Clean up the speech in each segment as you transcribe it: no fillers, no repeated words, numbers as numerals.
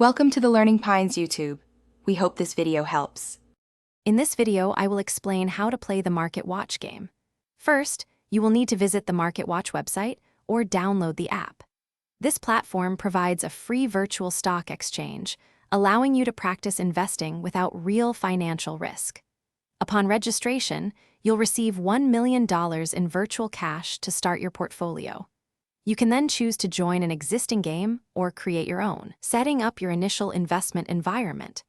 Welcome to the Learning Pines YouTube. We hope this video helps. In this video, I will explain how to play the MarketWatch game. First, you will need to visit the MarketWatch website or download the app. This platform provides a free virtual stock exchange, allowing you to practice investing without real financial risk. Upon registration, you'll receive $1 million in virtual cash to start your portfolio. You can then choose to join an existing game or create your own, setting up your initial investment environment.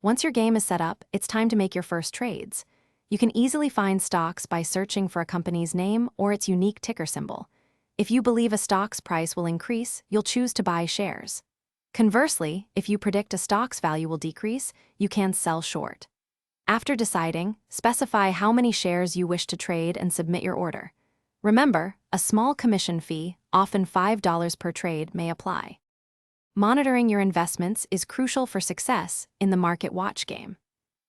Once your game is set up, it's time to make your first trades. You can easily find stocks by searching for a company's name or its unique ticker symbol. If you believe a stock's price will increase, you'll choose to buy shares. Conversely, if you predict a stock's value will decrease, you can sell short. After deciding, specify how many shares you wish to trade and submit your order. Remember, a small commission fee, often $5 per trade, may apply. Monitoring your investments is crucial for success in the MarketWatch game.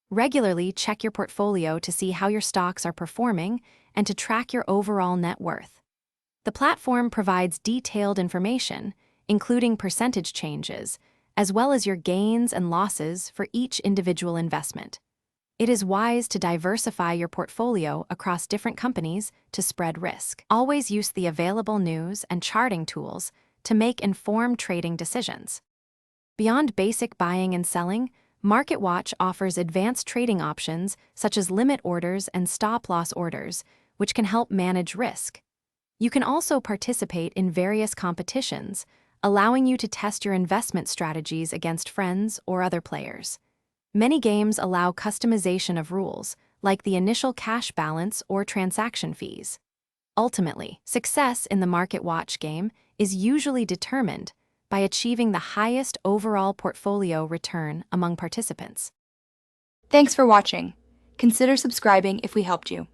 Regularly check your portfolio to see how your stocks are performing and to track your overall net worth. The platform provides detailed information, including percentage changes, as well as your gains and losses for each individual investment. It is wise to diversify your portfolio across different companies to spread risk. Always use the available news and charting tools to make informed trading decisions. Beyond basic buying and selling, MarketWatch offers advanced trading options such as limit orders and stop-loss orders, which can help manage risk. You can also participate in various competitions, allowing you to test your investment strategies against friends or other players. Many games allow customization of rules, like the initial cash balance or transaction fees. Ultimately, success in the MarketWatch game is usually determined by achieving the highest overall portfolio return among participants. Thanks for watching. Consider subscribing if we helped you.